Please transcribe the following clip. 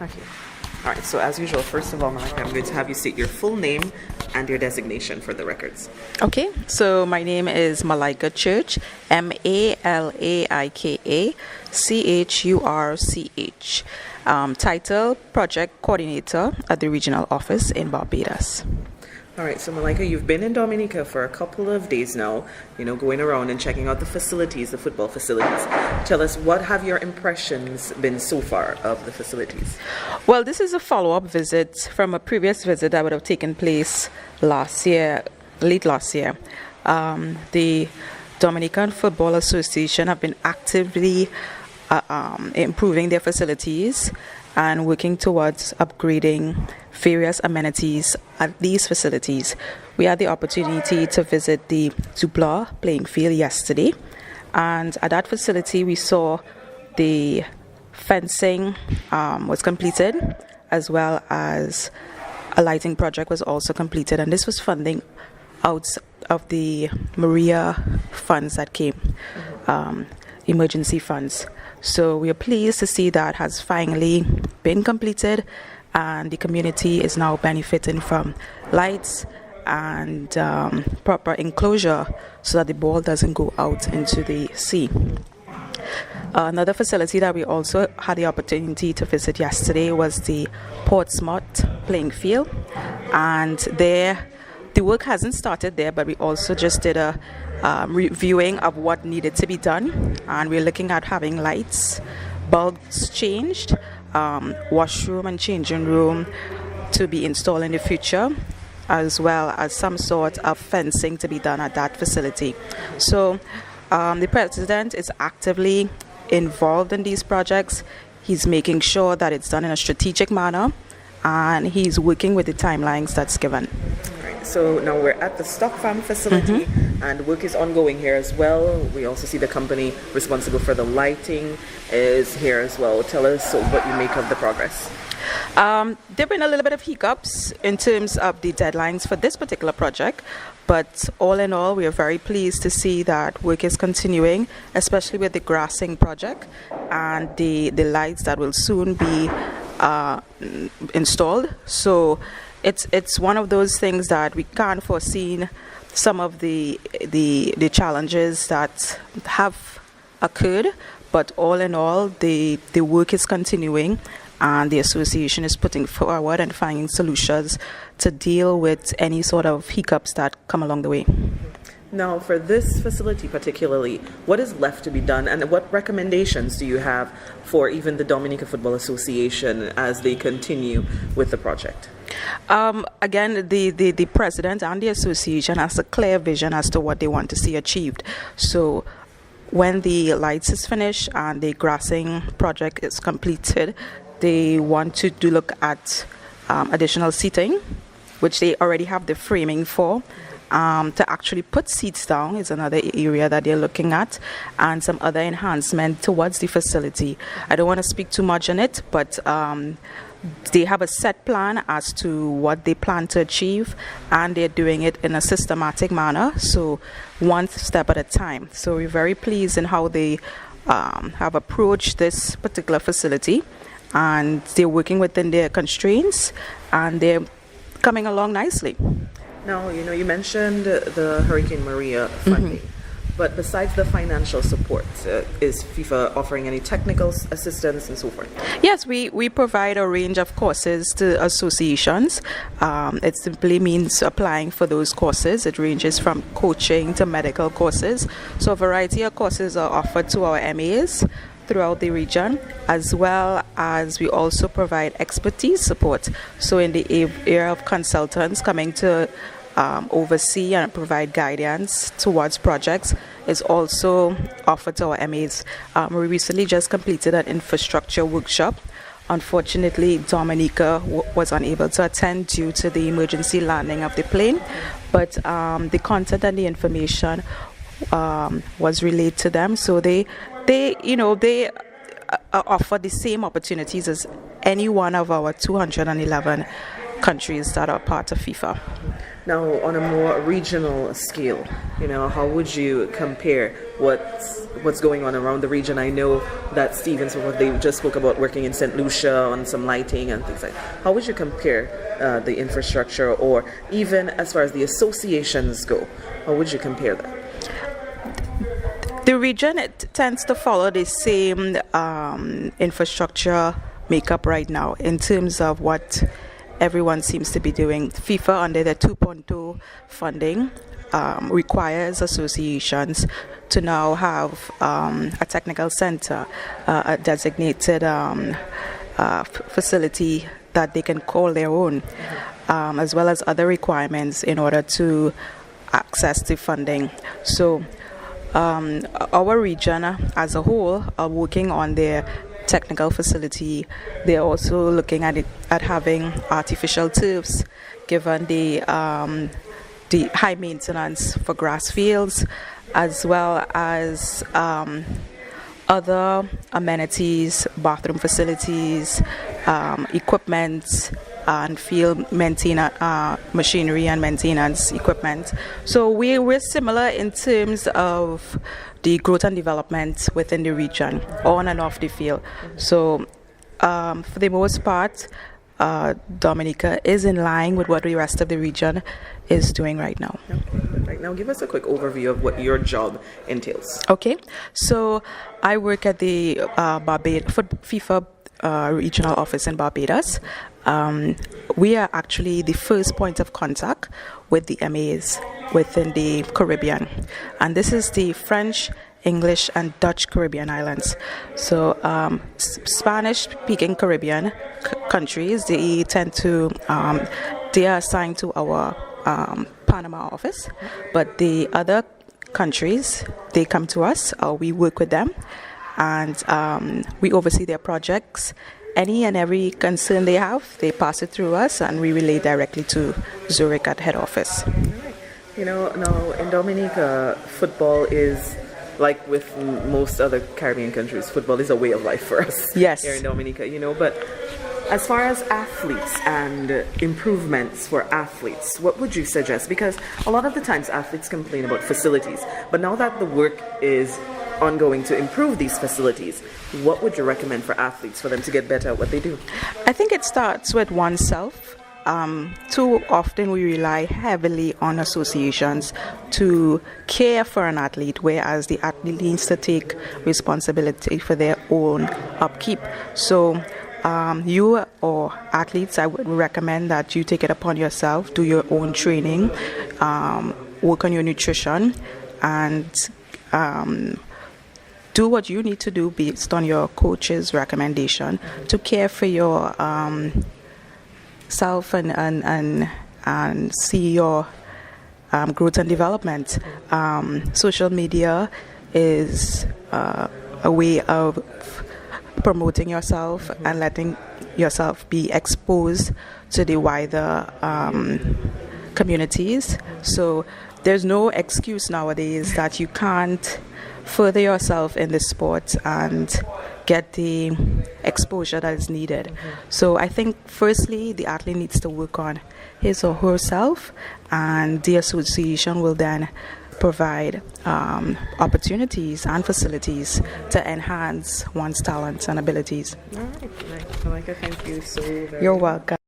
Okay. All right, so as usual, first of all, Malaika, I'm going to have you state your full name and your designation for the records. Okay, so my name is Malaika Church, Malaika Church. Title, Project Coordinator at the Regional Office in Barbados. All right, so Malaika, you've been in Dominica for a couple of days now, going around and checking out the facilities, the football facilities. Tell us, what have your impressions been so far of the facilities? Well, this is a follow-up visit from a previous visit that would have taken place late last year. The Dominican Football Association have been actively improving their facilities and working towards upgrading various amenities at these facilities. We had the opportunity to visit the Dupla playing field yesterday, and at that facility we saw the fencing was completed, as well as a lighting project was also completed, and this was funding out of the Maria funds that came, emergency funds. So we are pleased to see that has finally been completed, and the community is now benefiting from lights and proper enclosure so that the ball doesn't go out into the sea. Another facility that we also had the opportunity to visit yesterday was the Portsmouth playing field, and there the work hasn't started there, but we also just did a reviewing of what needed to be done, and we're looking at having lights, bulbs changed, washroom and changing room to be installed in the future, as well as some sort of fencing to be done at that facility. So the president is actively involved in these projects. He's making sure that it's done in a strategic manner, and he's working with the timelines that's given. So now we're at the Stock Farm facility, and work is ongoing here as well. We also see the company responsible for the lighting is here as well. Tell us what you make of the progress. There have been a little bit of hiccups in terms of the deadlines for this particular project, but all in all, we are very pleased to see that work is continuing, especially with the grassing project and the lights that will soon be installed. So it's one of those things that we can't foresee some of the challenges that have occurred, but all in all, the work is continuing, and the association is putting forward and finding solutions to deal with any sort of hiccups that come along the way. Now, for this facility particularly, what is left to be done, and what recommendations do you have for even the Dominica Football Association as they continue with the project? Again, the president and the association has a clear vision as to what they want to see achieved. So when the lights is finished and the grassing project is completed, they want to look at additional seating, which they already have the framing for. To actually put seats down is another area that they're looking at, and some other enhancement towards the facility. I don't want to speak too much on it, but they have a set plan as to what they plan to achieve, and they're doing it in a systematic manner, so one step at a time. So we're very pleased in how they have approached this particular facility, and they're working within their constraints, and they're coming along nicely. Now, you mentioned the Hurricane Maria funding, but besides the financial support, is FIFA offering any technical assistance and so forth? Yes, we provide a range of courses to associations. It simply means applying for those courses. It ranges from coaching to medical courses. So a variety of courses are offered to our MAs throughout the region, as well as we also provide expertise support. So in the area of consultants coming to oversee and provide guidance towards projects is also offered to our MAs. We recently just completed an infrastructure workshop. Unfortunately, Dominica was unable to attend due to the emergency landing of the plane, but the content and the information was relayed to them, so they offer the same opportunities as any one of our 211 countries that are part of FIFA. Now, on a more regional scale, how would you compare what's going on around the region? I know that Stevens, they just spoke about working in St. Lucia on some lighting and things like that. How would you compare the infrastructure, or even as far as the associations go? How would you compare that? The region, it tends to follow the same infrastructure makeup right now in terms of what everyone seems to be doing. FIFA, under the 2.2 funding, requires associations to now have a technical center, a designated facility that they can call their own, as well as other requirements in order to access the funding. So our region as a whole are working on their technical facility. They're also looking at having artificial turfs, given the high maintenance for grass fields, as well as other amenities, bathroom facilities, equipment, and field machinery and maintenance equipment. So we're similar in terms of the growth and development within the region, on and off the field. So for the most part, Dominica is in line with what the rest of the region is doing right now. Okay, right now, give us a quick overview of what your job entails. Okay, so I work at the FIFA regional office in Barbados. We are actually the first point of contact with the MAs within the Caribbean, and this is the French, English, and Dutch Caribbean islands. So Spanish-speaking Caribbean countries, they tend to they are assigned to our Panama office, but the other countries, they come to us, we work with them, and we oversee their projects. Any and every concern they have, they pass it through us, and we relay directly to Zurich at head office. Now in Dominica, football is, like with most other Caribbean countries, football is a way of life for us. Yes. Here in Dominica, but as far as athletes and improvements for athletes, what would you suggest? Because a lot of the times athletes complain about facilities, but now that the work is ongoing to improve these facilities, what would you recommend for athletes for them to get better at what they do? I think it starts with oneself. Too often we rely heavily on associations to care for an athlete, whereas the athlete needs to take responsibility for their own upkeep. So you or athletes, I would recommend that you take it upon yourself, do your own training, work on your nutrition, and do what you need to do based on your coach's recommendation to care for your self and see your growth and development. Social media is a way of promoting yourself and letting yourself be exposed to the wider communities. So there's no excuse nowadays that you can't further yourself in the sport and get the exposure that is needed. So I think firstly the athlete needs to work on his or herself, and the association will then provide opportunities and facilities to enhance one's talents and abilities. All right, Malaika, thank you so very much. You're welcome.